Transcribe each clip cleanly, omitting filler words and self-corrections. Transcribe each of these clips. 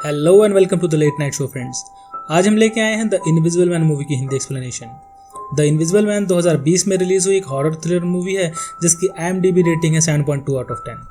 Hello and welcome to the late night show friends. आज हम लेके आए हैं द इनविजिबल मैन मूवी की Hindi explanation. The invisible man 2020 में रिलीज हुई एक हॉरर थ्रिलर मूवी है जिसकी IMDb रेटिंग है 7.2 आउट ऑफ 10।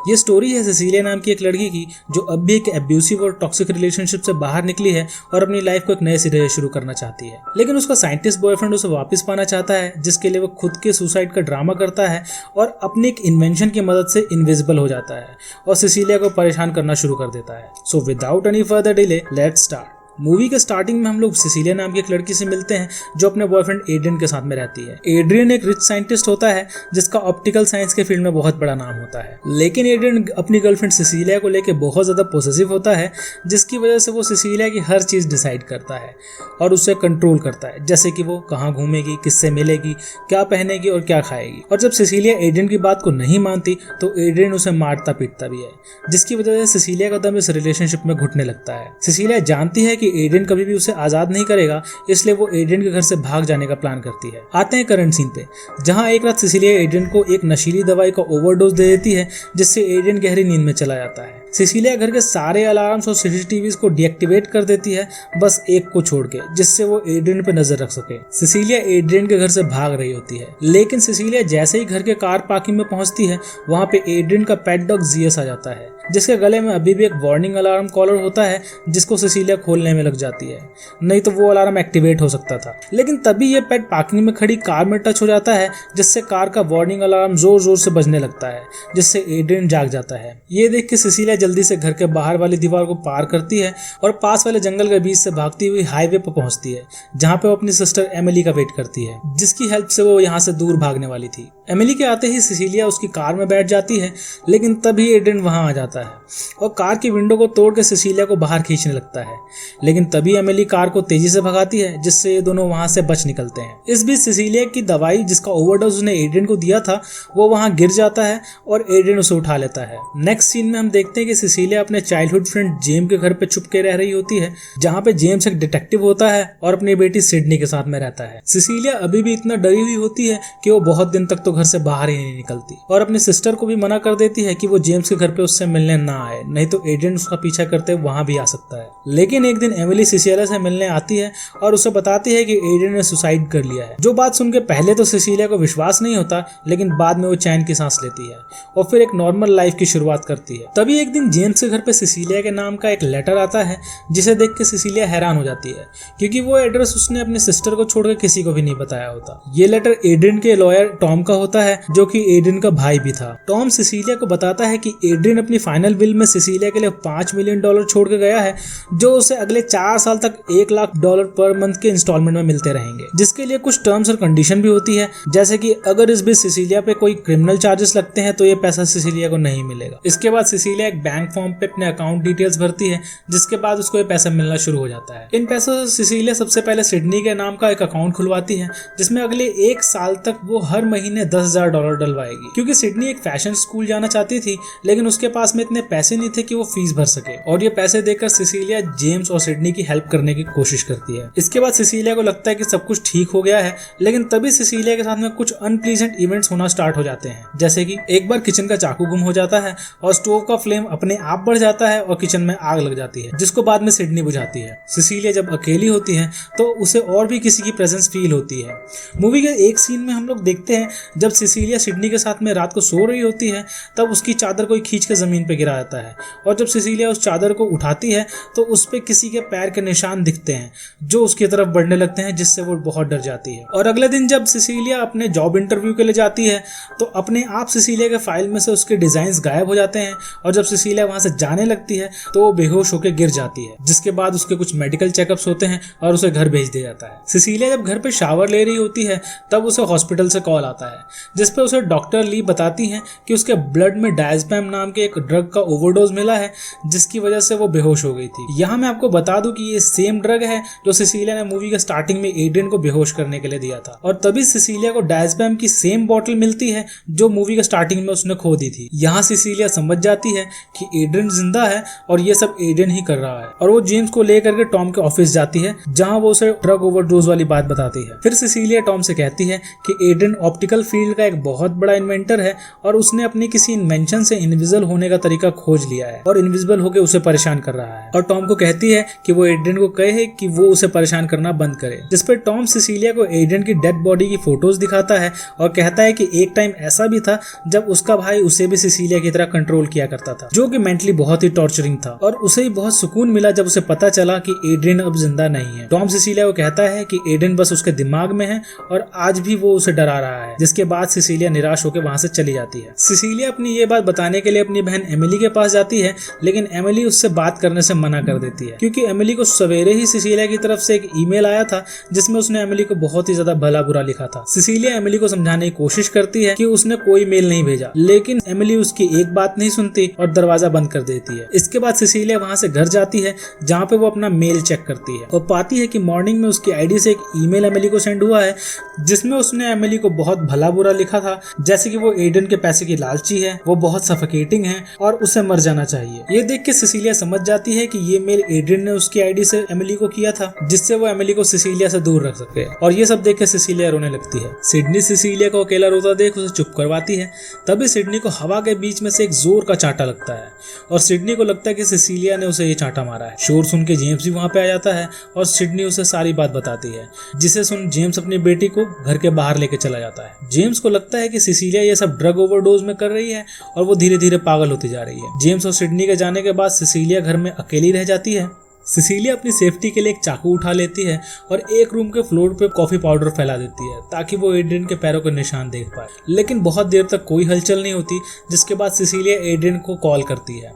ये स्टोरी है सिसिलिया नाम की एक लड़की की जो अब भी एक एब्यूसिव और टॉक्सिक रिलेशनशिप से बाहर निकली है और अपनी लाइफ को एक नए सिरे से शुरू करना चाहती है। लेकिन उसका साइंटिस्ट बॉयफ्रेंड उसे वापस पाना चाहता है, जिसके लिए वो खुद के सुसाइड का ड्रामा करता है और अपनी एक इन्वेंशन की मदद से इनविजिबल हो जाता है और सिसिलिया को परेशान करना शुरू कर देता है। So without any further delay let's start. Movie के स्टार्टिंग में हम लोग सिसिलिया नाम की एक लड़की से मिलते हैं जो अपने बॉयफ्रेंड एड्रियन के साथ में रहती है। एड्रियन एक रिच साइंटिस्ट होता है जिसका ऑप्टिकल साइंस के फील्ड में बहुत बड़ा नाम होता है, लेकिन एड्रियन अपनी गर्लफ्रेंड सिसिलिया को लेकर बहुत ज्यादा पॉसेसिव होता है, जिसकी वजह से वो सिसिलिया की हर चीज डिसाइड करता है और उसे कंट्रोल करता है, जैसे कि वो कहाँ घूमेगी, किससे मिलेगी, क्या पहनेगी और क्या खाएगी। और जब सिसिलिया एड्रियन की बात को नहीं मानती तो एड्रियन उसे मारता पीटता भी है, जिसकी वजह से सिसिलिया का दम इस रिलेशनशिप में घुटने लगता है। सिसिलिया जानती है कि एड्रियन कभी भी उसे आजाद नहीं करेगा, इसलिए वो एड्रियन के घर से भाग जाने का प्लान करती है। आते हैं करंट सीन पे, जहां एक रात सिसिलिया एड्रियन को एक नशीली दवाई का ओवरडोज दे देती है, जिससे एड्रियन गहरी नींद में चला जाता है। सिसिलिया घर के सारे अलार्म्स और सीसीटीवीज को डीएक्टिवेट कर देती है, बस एक को छोड़ के, जिससे वो एड्रियन पे नजर रख सके। सिसिलिया एड्रियन के घर से भाग रही होती है, लेकिन सिसिलिया जैसे ही घर के कार पार्किंग में पहुंचती है, वहां पे एड्रियन का पेट डॉग जियस आ जाता है, जिसके गले में अभी भी एक वार्निंग अलार्म कॉलर होता है, जिसको सिसिलिया खोलने में लग जाती है, नहीं तो वो अलार्म एक्टिवेट हो सकता था। लेकिन तभी ये पेट पार्किंग में खड़ी कार में टच हो जाता है, जिससे कार का वार्निंग अलार्म जोर जोर से बजने लगता है, जिससे एड्रियन जाग जाता है। ये देख के सिसिलिया जल्दी से घर के बाहर वाली दीवार को पार करती है और पास वाले जंगल के बीच से भागती हुई हाईवे पर पहुंचती है, जहां पे वो अपनी सिस्टर एमिली का वेट करती है, जिसकी हेल्प से वो यहाँ से दूर भागने वाली थी। एमिली के आते ही सिसिलिया उसकी कार में बैठ जाती है, लेकिन तभी एड्रियन वहां आ जाता है और कार की विंडो को तोड़ के सिसिलिया को बाहर खींचने लगता है। लेकिन तभी एमिली कार को तेजी से भगाती है, जिससे ये दोनों वहां से बच निकलते हैं। इस बीच सिसिलिया की दवाई जिसका ओवरडोज उसने एड्रियन को दिया था, वो वहां गिर जाता है और एड्रियन उसे उठा लेता है। नेक्स्ट सीन में हम देखते हैं कि सिसिलिया अपने चाइल्डहुड फ्रेंड जेम के घर पे छुप के रह रही होती है, जहां पे जेम्स एक डिटेक्टिव होता है और अपनी बेटी सिडनी के साथ में रहता है। सिसिलिया अभी भी इतना डरी हुई होती है कि वो बहुत दिन तक तो घर से बाहर ही नहीं निकलती और अपने सिस्टर को भी मना कर देती है कि वो जेम्स के घर पे उससे मिलने ना आए, नहीं तो एड्रियन उसका पीछा करते वहां भी आ सकता है। लेकिन एक दिन एमिली सिसिलिया से मिलने आती है और उसे बताती है कि एड्रियन ने सुसाइड कर लिया है। जो बात सुन के पहले तो सिसिलिया को विश्वास नहीं होता, लेकिन बाद में वो चैन की सांस लेती है और फिर एक नॉर्मल लाइफ की शुरुआत करती है। तभी एक दिन जेम्स के घर पे सिसिलिया के नाम का एक लेटर आता है, जिसे देख के सिसिलिया हैरान हो जाती है, क्योंकि वो एड्रेस उसने अपने सिस्टर को छोड़कर किसी को भी नहीं बताया होता। ये लेटर एड्रियन के लॉयर टॉम का होता है, जो कि एड्रियन का भाई भी था। टॉम सिसिलिया को बताता है कि एड्रियन अपनी फाइनल विल में सिसिलिया के लिए $5 मिलियन छोड़ के गया है, जो उसे अगले 4 साल तक $1 लाख पर मंथ के इंस्टॉलमेंट में मिलते रहेंगे, जिसके लिए कुछ टर्म्स और कंडीशन भी होती है, जैसे कि अगर इस बीच सिसिलिया पे कोई क्रिमिनल चार्जेस लगते हैं तो ये पैसा सिसिलिया को नहीं मिलेगा। इसके बाद सिसिलिया एक बैंक फॉर्म पे अपने अकाउंट डिटेल्स भरती है, जिसके बाद उसको ये पैसा मिलना शुरू हो जाता है। इन पैसों से सिसिलिया सबसे पहले सिडनी के नाम का एक अकाउंट खुलवाती है, जिसमें अगले 1 साल तक वो हर महीने $10,000 डलवाएगी, क्योंकि सिडनी एक फैशन स्कूल जाना चाहती थी, लेकिन उसके पास में इतने पैसे नहीं थे कि वो फीस भर सके। और ये पैसे देकर सिसिलिया जेम्स और सिडनी की हेल्प करने की कोशिश करती है। इसके बाद सिसिलिया को लगता है कि सब कुछ ठीक हो गया है, लेकिन तभी सिसिलिया के साथ में कुछ अनप्लीजेंट इवेंट्स होना स्टार्ट हो जाते हैं, जैसे कि एक बार किचन का चाकू गुम हो जाता है और स्टोव का फ्लेम अपने आप बढ़ जाता है और किचन में आग लग जाती है, जिसको बाद में सिडनी बुझाती है। सिसिलिया जब अकेली होती है तो उसे और भी किसी की प्रेजेंस फील होती है। मूवी के एक सीन में हम लोग देखते हैं जब सिसिलिया सिडनी के साथ में रात को सो रही होती है, तब उसकी चादर कोई खींच के जमीन पे गिरा जाता है और जब सिसिलिया उस चादर को उठाती है तो उस पे किसी के पैर के निशान दिखते हैं, जो उसकी तरफ बढ़ने लगते हैं, जिससे वो बहुत डर जाती है। और अगले दिन जब सिसिलिया अपने जॉब इंटरव्यू के लिए जाती है तो अपने आप सिसिलिया के फाइल में से उसके डिजाइन्स गायब हो जाते हैं और जब सिसिलिया वहां से जाने लगती है तो वो बेहोश होकर गिर जाती है, जिसके बाद उसके कुछ मेडिकल चेकअप्स होते हैं और उसे घर भेज दिया जाता है। सिसिलिया जब घर पे शावर ले रही होती है तब उसे हॉस्पिटल से कॉल आता है, जिसपे उसे डॉक्टर ली बताती हैं कि उसके ब्लड में डायज़ेपम नाम के एक ड्रग का ओवरडोज मिला है, जिसकी वजह से वो बेहोश हो गई थी। यहाँ मैं आपको बता दूं कि ये सेम ड्रग है जो सिसिलिया ने मूवी के स्टार्टिंग में एड्रियन को बेहोश करने के लिए दिया था, और तभी सिसिलिया को डायज़ेपम की सेम बॉटल मिलती है जो मूवी के स्टार्टिंग में उसने खो दी थी। यहाँ सिसिलिया समझ जाती है कि एड्रियन जिंदा है और ये सब एड्रियन ही कर रहा है, और वो जेम्स को लेकर के टॉम के ऑफिस जाती है, जहाँ वो उसे ड्रग ओवरडोज वाली बात बताती है। फिर सिसिलिया टॉम से कहती है कि एड्रियन ऑप्टिकल फील्ड फील्ड का एक बहुत बड़ा इन्वेंटर है और उसने अपनी किसी इन्वेंशन से इनविजिबल होने का तरीका खोज लिया है और इनविजिबल होकर उसे परेशान कर रहा है। और टॉम को कहती है कि वो एड्रियन को कहे कि वो उसे परेशान करना बंद करे, जिस पर टॉम सिसिलिया को एड्रियन की डेड बॉडी की फोटोज दिखाता है और कहता है कि एक टाइम ऐसा भी था जब उसका भाई उसे भी सिसिलिया की तरह कंट्रोल किया करता था, जो कि मेंटली बहुत ही टॉर्चरिंग था। और उसे ही बहुत सुकून मिला जब उसे पता चला कि एड्रियन अब जिंदा नहीं है। टॉम सिसिलिया को कहता है कि एड्रियन बस उसके दिमाग में है और आज भी वो उसे डरा रहा है, जिसके बाद सिसिलिया निराश होकर वहां से चली जाती है। सिसिलिया अपनी ये बात बताने के लिए अपनी बहन एमिली के पास जाती है, लेकिन एमिली उससे बात करने से मना कर देती है, क्योंकि एमिली को सवेरे ही सिसिलिया की तरफ से एक ईमेल आया था जिसमें उसने एमिली को बहुत ही ज्यादा भला बुरा लिखा था। सिसिलिया एमिली को समझाने की कोशिश करती है कि उसने कोई मेल नहीं भेजा, लेकिन एमिली उसकी एक बात नहीं सुनती और दरवाजा बंद कर देती है। इसके बाद सिसिलिया वहां से घर जाती है, जहाँ पे वो अपना मेल चेक करती है और पाती है कि मॉर्निंग में उसकी आईडी से एक ईमेल एमिली को सेंड हुआ है, जिसमें उसने एमिली को बहुत भला बुरा लिखा था, जैसे कि वो एड्रियन के पैसे की लालची है, वो बहुत सफोकेटिंग है और उसे मर जाना चाहिए। ये देख के सिसिलिया समझ जाती है कि ये मेल एड्रियन ने उसकी आईडी से एमिली को किया था, जिससे वो एमिली को सिसिलिया से दूर रख सके। और ये सब देख के सिसिलिया रोने लगती है। सिडनी सिसिलिया को अकेला रोता देख उसे चुप करवाती है। तभी सिडनी को हवा के बीच में से एक जोर का चांटा लगता है और सिडनी को लगता है कि सिसिलिया ने उसे ये चांटा मारा है। शोर सुन के जेम्स भी वहां पे आ जाता है और सिडनी उसे सारी बात बताती है, जिसे सुन जेम्स अपनी बेटी को घर के बाहर लेके चला जाता है। जेम्स को लगता है कि सिसिलिया ये सब ड्रग ओवरडोज में कर रही है और वो धीरे धीरे पागल होती जा रही है। जेम्स और सिडनी के जाने के बाद सिसिलिया घर में अकेली रह जाती है। सिसिलिया अपनी सेफ्टी के लिए एक चाकू उठा लेती है और एक रूम के फ्लोर पे कॉफी पाउडर फैला देती है ताकि वो एड्रियन के पैरों के निशान देख पाए, लेकिन बहुत देर तक कोई हलचल नहीं होती, जिसके बाद सिसिलिया एड्रियन को कॉल करती है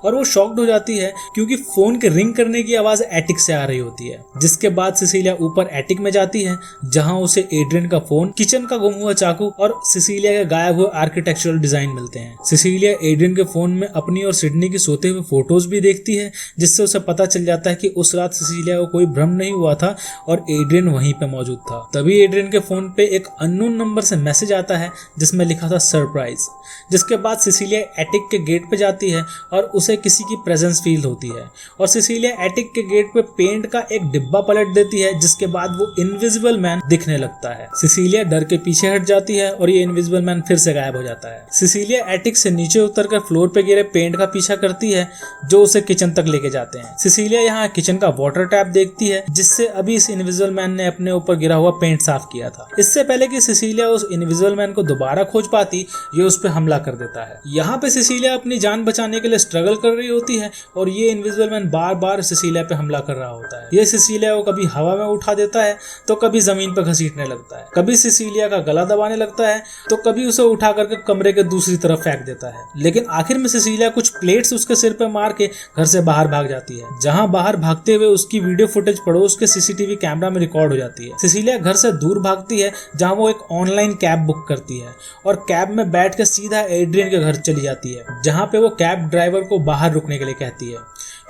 और वो शॉक्ड हो जाती है क्योंकि फोन के रिंग करने की आवाज एटिक से आ रही होती है। जिसके बाद सिसिलिया ऊपर एटिक में जाती है, जहां उसे एड्रियन का फोन, किचन का गुम हुआ चाकू और सिसिलिया के गायब हुए आर्किटेक्चरल डिजाइन मिलते हैं। सिसिलिया एड्रियन के फोन में अपनी और सिडनी की सोते हुए फोटोज भी देखती है, जिससे उसे पता चल जाता है कि उस रात सिसिलिया को कोई भ्रम नहीं हुआ था और एड्रियन वहीं पे मौजूद था। तभी एड्रियन के फोन पे एक अननोन नंबर से मैसेज आता है जिसमें लिखा था सरप्राइज। जिसके बाद सिसिलिया एटिक के गेट पे जाती है और उसे किसी की प्रेजेंस फील होती है और सिसिलिया एटिक के गेट पे पेंट का एक डिब्बा पलट देती है, जिसके बाद वो इनविजिबल मैन दिखने लगता है। सिसिलिया डर के पीछे हट जाती है और ये इनविजिबल मैन फिर से गायब हो जाता है। सिसिलिया एटिक से नीचे उतरकर फ्लोर पे गिरे पेंट का पीछा करती है, जो उसे किचन तक लेके जाते हैं। सिसिलिया यहाँ किचन का वाटर टैप देखती है, जिससे अभी इस इनविजिबल मैन ने अपने ऊपर गिरा हुआ पेंट साफ किया था। इससे पहले कि सिसिलिया उस इनविजिबल मैन को दोबारा खोज पाती, ये उस पर हमला कर देता है। यहाँ पे सिसिलिया अपनी जान बचाने के लिए स्ट्रगल कर रही होती है और ये इनविजिबल मैन बार बार सिसिलिया पे हमला कर रहा होता है। ये सिसिलिया को कभी हवा में उठा देता है तो कभी जमीन पे घसीटने लगता है, कभी सिसिलिया का गला दबाने लगता है तो कभी उसे उठा करके कमरे के दूसरी तरफ फेंक देता है। लेकिन आखिर में सिसिलिया कुछ प्लेट्स उसके सिर पे मार के घर से बाहर भाग जाती है, जहां बाहर भागते हुए उसकी वीडियो फुटेज पड़ोस के सीसीटीवी कैमरा में रिकॉर्ड हो जाती है। सिसिलिया घर से दूर भागती है, जहां वो एक ऑनलाइन कैब बुक करती है और कैब में बैठ के सीधा एड्रियन के घर चली जाती है, जहां पे वो कैब ड्राइवर को बाहर रुकने के लिए कहती है,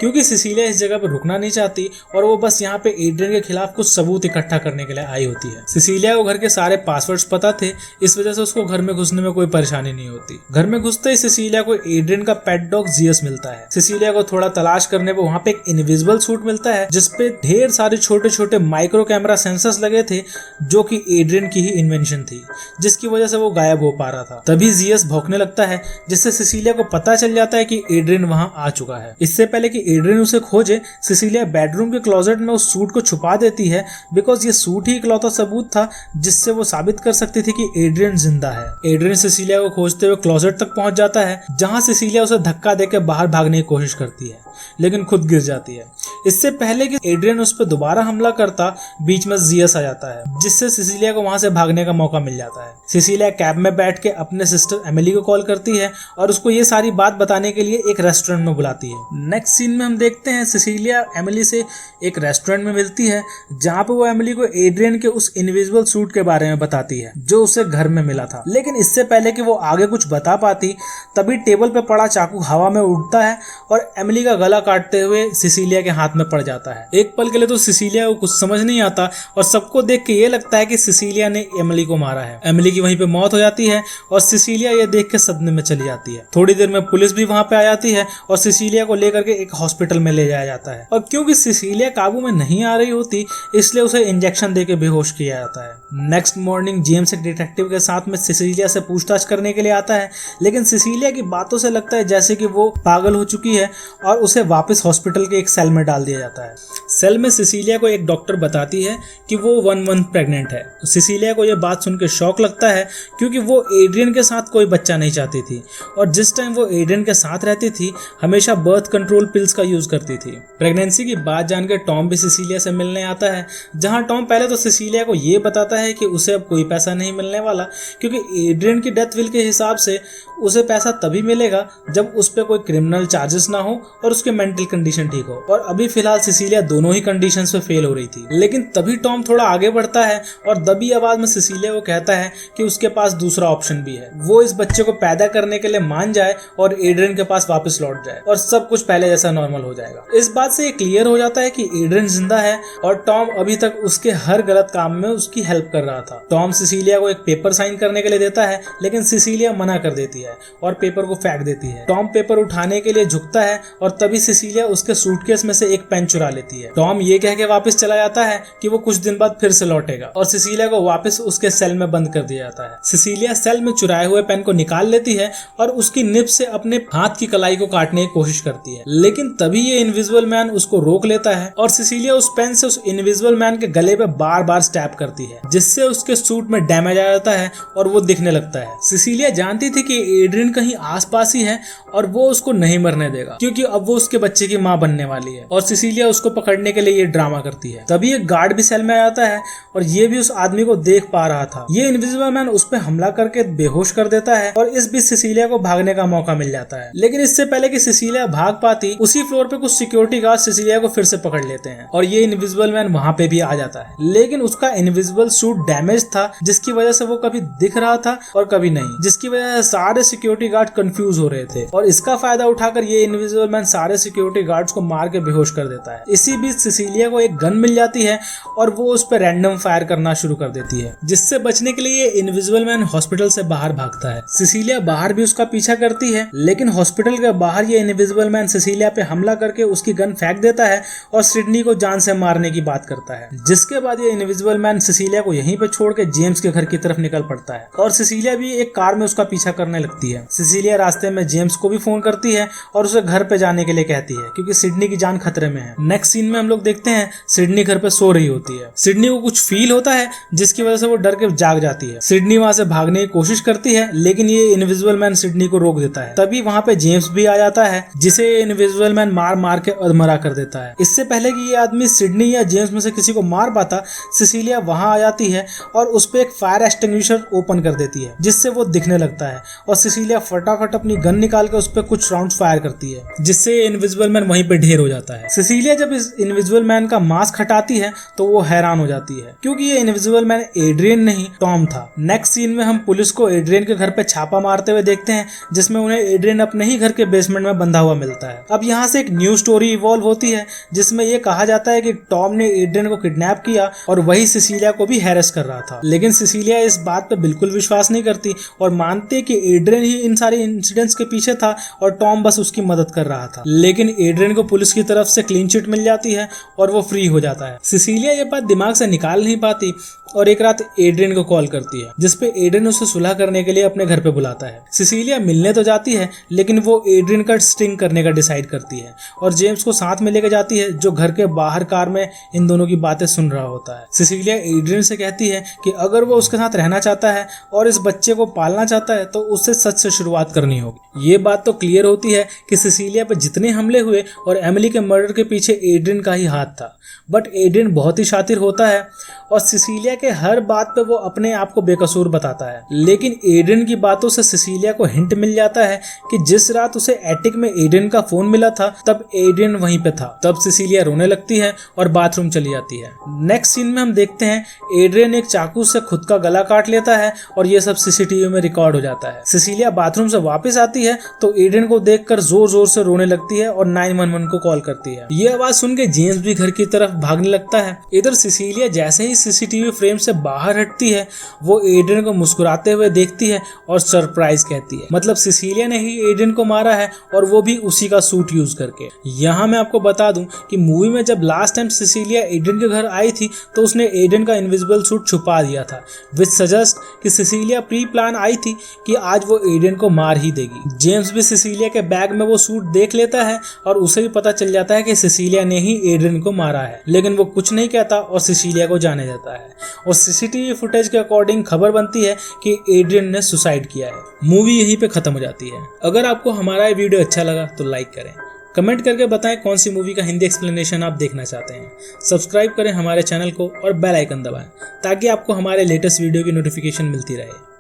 क्योंकि सिसिलिया इस जगह पर रुकना नहीं चाहती और वो बस यहाँ पे एड्रियन के खिलाफ कुछ सबूत इकट्ठा करने के लिए आई होती है। सिसिलिया को घर के सारे पासवर्ड्स पता थे, इस वजह से उसको घर में घुसने में कोई परेशानी नहीं होती। घर में घुसते ही सिसिलिया को एड्रियन का पेट डॉग जीएस मिलता है। सिसिलिया को थोड़ा तलाश करने पर वहाँ पे एक इनविजिबल सूट मिलता है, जिसपे ढेर सारे छोटे छोटे माइक्रो कैमरा सेंसर्स लगे थे, जो कि एड्रियन की ही इन्वेंशन थी, जिसकी वजह से वो गायब हो पा रहा था। तभी जीएस भौंकने लगता है, जिससे सिसिलिया को पता चल जाता है कि एड्रियन वहां आ चुका है। इससे पहले कि एड्रियन उसे खोजे, सिसिलिया बेडरूम के क्लोजेट में उस सूट को छुपा देती है, बिकॉज ये सूट ही इकलौता सबूत था जिससे वो साबित कर सकती थी कि एड्रियन जिंदा है। एड्रियन सिसिलिया को खोजते हुए क्लोजेट तक पहुंच जाता है, जहां सिसिलिया उसे धक्का देकर बाहर भागने की कोशिश करती है, लेकिन खुद गिर जाती है। इससे पहले कि एड्रियन उस पर दोबारा हमला करता, बीच में जीएस आ जाता है, जिससे सिसिलिया को वहां से भागने का मौका मिल जाता है। सिसिलिया कैब में बैठ के अपने सिस्टर एमिली को कॉल करती है और उसको ये सारी बात बताने के लिए एक रेस्टोरेंट में बुलाती है। नेक्स्ट सीन में हम देखते हैं सिसिलिया एमिली से एक रेस्टोरेंट में मिलती है, जहां पे वो एमिली को एड्रियन के उस इनविजिबल सूट के बारे में बताती है, जो उसे घर में मिला था। लेकिन इससे पहले कि वो आगे कुछ बता पाती, तभी टेबल पे पड़ा चाकू हवा में उड़ता है और एमिली का गला काटते हुए सिसिलिया के हाथ हाथ में पड़ जाता है। एक पल के लिए तो सिसिलिया को कुछ समझ नहीं आता और सबको देख के ये लगता है कि सिसिलिया ने एमिली को मारा है। एमिली की वहीं पे मौत हो जाती है और सिसिलिया ये देख के सदमे में चली जाती है। थोड़ी देर में पुलिस भी वहां पे आ जाती है और सिसिलिया को लेकर के एक हॉस्पिटल में ले जाया जाता है। और क्योंकि सिसिलिया काबू में नहीं आ रही होती इसलिए उसे इंजेक्शन देके बेहोश किया जाता है। नेक्स्ट मॉर्निंग जेम्स एक डिटेक्टिव के साथ में सिसिलिया से पूछताछ करने के लिए आता है, लेकिन सिसिलिया की बातों से लगता है जैसे कि वो पागल हो चुकी है और उसे वापस हॉस्पिटल के एक सेल में डाल दिया जाता है। सेल में सिसिलिया को एक डॉक्टर बताती है कि वो 1 मंथ प्रेग्नेंट है। तो सिसिलिया को यह बात सुन के शॉक लगता है क्योंकि वो एड्रियन के साथ कोई बच्चा नहीं चाहती थी और जिस टाइम वो एड्रियन के साथ रहती थी हमेशा बर्थ कंट्रोल पिल्स का यूज करती थी। प्रेगनेंसी की बात जानकर टॉम भी सिसिलिया से मिलने आता है, जहां टॉम पहले तो सिसिलिया को ये बताता है कि उसे अब कोई पैसा नहीं मिलने वाला क्योंकि एड्रियन की डेथ विल के हिसाब से उसे पैसा तभी मिलेगा जब उस पर कोई क्रिमिनल चार्जेस ना हो और उसके मेंटल कंडीशन ठीक हो। और अभी फिलहाल सिसिलिया दोनों ही कंडीशंस पे फेल हो रही थी। लेकिन तभी टॉम थोड़ा आगे बढ़ता है और दबी आवाज में सिसिलिया को कहता है कि उसके पास दूसरा ऑप्शन भी है, वो इस बच्चे को पैदा करने के लिए मान जाए और एड्रियन के पास वापस लौट जाए और सब कुछ पहले जैसा नॉर्मल हो जाएगा। इस बात से ये क्लियर हो जाता है कि एड्रियन जिंदा है और टॉम अभी तक उसके हर गलत काम में उसकी हेल्प कर रहा था। टॉम सिसिलिया को एक पेपर साइन करने के लिए देता है लेकिन सिसिलिया मना कर देती है और पेपर को फेंक देती है। टॉम पेपर उठाने के लिए झुकता है और तभी सिसिलिया उसके सूटकेस में से एक पेन चुरा लेती है। टॉम ये कह के वापस चला जाता है कि वो कुछ दिन बाद फिर से लौटेगा और सिसिलिया को वापस उसके सेल में बंद कर दिया जाता है। सिसिलिया सेल में चुराए हुए पेन को निकाल लेती है और उसकी निब से अपने हाथ की कलाई को काटने की कोशिश करती है, लेकिन तभी ये इनविजिबल मैन उसको रोक लेता है और सिसिलिया उस पेन से उस इनविजिबल मैन के गले पे बार बार स्टैब करती है जिससे उसके सूट में डैमेज आ जाता है और वो दिखने लगता है। सिसिलिया जानती थी कि एड्रियन कहीं आसपास ही है और वो उसको नहीं मरने देगा क्योंकि अब वो उसके बच्चे की मां बनने वाली है और सिसिलिया उसको पकड़ने के लिए ये ड्रामा करती है। तभी एक गार्ड भी सेल में आ जाता है और ये भी उस आदमी को देख पा रहा था। ये इनविजिबल मैन उस पर हमला करके बेहोश कर देता है और इस बीच सिसिलिया को भागने का मौका मिल जाता है, लेकिन इससे पहले कि सिसिलिया भाग पाती उसी फ्लोर पे कुछ सिक्योरिटी गार्ड सिसिलिया को फिर से पकड़ लेते हैं और ये इनविजिबल मैन वहां पे भी आ जाता है, लेकिन उसका इनविजिबल सूट डैमेज था जिसकी वजह से वो कभी दिख रहा था और कभी नहीं, जिसकी वजह से सारे सिक्योरिटी गार्ड कंफ्यूज हो रहे थे और इसका फायदा उठाकर ये इनविजिबल मैन सारे सिक्योरिटी गार्ड्स को मार के बेहोश कर देता है। इसी बीच सिसिलिया को एक गन मिल जाती है और वो उस पर रैंडम फायर करना शुरू कर देती है, जिससे बचने के लिए ये इनविजिबल मैन हॉस्पिटल से बाहर भागता है। सिसिलिया बाहर भी उसका पीछा करती है, लेकिन हॉस्पिटल के बाहर ये इनविजिबल मैन सिसिलिया पे हमला करके उसकी गन फेंक देता है और सिडनी को जान से मारने की बात करता है, जिसके बाद ये इनविजिबल मैन सिसिलिया को यहीं पे छोड़ के जेम्स के घर की तरफ निकल पड़ता है और सिसिलिया भी एक कार में उसका पीछा करने लगती है। सिसिलिया रास्ते में जेम्स को भी फोन करती है और उसे घर पे जाने के लिए कहती है क्योंकि सिडनी की जान खतरे में है। नेक्स्ट सीन में हम लोग देखते हैं सिडनी घर पे सो रही होती है। सिडनी को कुछ फील होता है जिसकी वजह से वो डर के जाग जाती है। सिडनी वहां से भागने की कोशिश करती है लेकिन ये इनविजिबल मैन सिडनी को रोक देता है। तभी वहां पे जेम्स भी आ जाता है जिसे इनविजिबल मैन मार मार के अधमरा कर देता है। इससे पहले कि ये आदमी सिडनी या जेम्स में से किसी को मार पाता, सिसिलिया वहां आ जाती है और उस पे एक फायर एक्सटिंग्विशर ओपन कर देती है जिससे वो दिखने लगता है और सिसिलिया फटाफट अपनी गन निकाल के उस पे कुछ राउंड्स फायर करती है जिससे इनविजिबल मैन वहीं पे ढेर हो जाता है। सिसिलिया जब इस इनविजिबल मैन का मास्क हटाती है तो वो हैरान हो जाती है क्योंकि ये इनविजिबल मैन एड्रियन नहीं टॉम था। नेक्स्ट सीन में हम पुलिस को एड्रियन के घर पे छापा मारते हुए देखते हैं जिसमें उन्हें एड्रियन अपने ही घर के बेसमेंट में बंधा हुआ मिलता है। अब यहाँ से एक न्यू स्टोरी इवॉल्व होती है जिसमें ये कहा जाता है कि टॉम ने एड्रियन को किडनैप किया और वही सिसिलिया को भी हैरेस कर रहा था, लेकिन सिसिलिया इस बात पे बिल्कुल विश्वास नहीं करती और मानती कि एड्रियन ही इन सारे इंसिडेंट्स के पीछे था और टॉम बस उसकी मदद कर रहा था। लेकिन एड्रियन को पुलिस की तरफ से क्लीन चिट मिल जाती है और वो फ्री हो जाता है। सिसिलिया ये बात दिमाग से निकाल नहीं पाती और एक रात एड्रियन को कॉल करती है जिसपे एड्रियन उसे सुलह करने के लिए अपने घर पे बुलाता है। सिसिलिया मिलने तो जाती है लेकिन वो एड्रियन का स्टिंग करने का डिसाइड करती है और जेम्स को साथ में लेकर जाती है जो घर के बाहर कार में इन दोनों की बातें सुन रहा होता है। सिसिलिया एड्रियन से कहती है कि अगर वो उसके साथ रहना चाहता है और इस बच्चे को पालना चाहता है तो उससे सच से शुरुआत करनी होगी। ये बात तो क्लियर होती है कि सिसिलिया पे जितने हमले हुए और एमिली के मर्डर के पीछे एड्रियन का ही हाथ था बट एड्रियन बहुत ही शातिर होता है और सिसिलिया के हर बात पे वो अपने आप को बेकसूर बताता है। लेकिन एड्रियन की बातों से सिसिलिया को हिंट मिल जाता है कि जिस रात उसे एटिक में एड्रियन का फोन मिला था तब एड्रियन वहीं पे था। तब सिसिलिया रोने लगती है और बाथरूम चली जाती है। नेक्स्ट सीन में हम देखते हैं एड्रियन एक चाकू से खुद का गला काट लेता है और ये सब सीसीटीवी में रिकॉर्ड हो जाता है। सिसिलिया बाथरूम से वापस आती है तो एड्रियन को देखकर जोर जोर से रोने लगती है और 911 को कॉल करती है। ये आवाज सुन के जेम्स भी घर की तरफ भागने लगता है। इधर सिसिलिया जैसे ही सीसीटीवी फ्रेम से बाहर हटती है वो एड्रियन को मुस्कुराते हुए देखती है और सरप्राइज कहती है, मतलब सिसिलिया ने ही एड्रियन को मारा है और वो भी उसी का सूट यूज करके। यहाँ मैं आपको बता दूं कि मूवी में जब लास्ट टाइम सिसिलिया एड्रियन के घर आई थी तो उसने एड्रियन का इनविजिबल सूट छुपा दिया था, विच सजेस्ट कि सिसिलिया प्री प्लान आई थी कि आज वो एड्रियन को मार ही देगी। जेम्स भी सिसिलिया के बैग में वो सूट देख लेता है और उसे भी पता चल जाता है कि सिसिलिया ने ही एड्रियन को मारा है, लेकिन वो कुछ नहीं कहता और सिसिलिया को जाने देता है। और सीसीटीवी फुटेज के अकॉर्डिंग खबर बनती है कि एड्रियन ने सुसाइड किया है। मूवी यहीं पे खत्म हो जाती है। अगर आपको हमारा ये वीडियो अच्छा लगा तो लाइक करें, कमेंट करके बताएं कौन सी मूवी का हिंदी एक्सप्लेनेशन आप देखना चाहते हैं। सब्सक्राइब करें हमारे चैनल को और बेल आइकन दबाएं ताकि आपको हमारे लेटेस्ट वीडियो की नोटिफिकेशन मिलती रहे।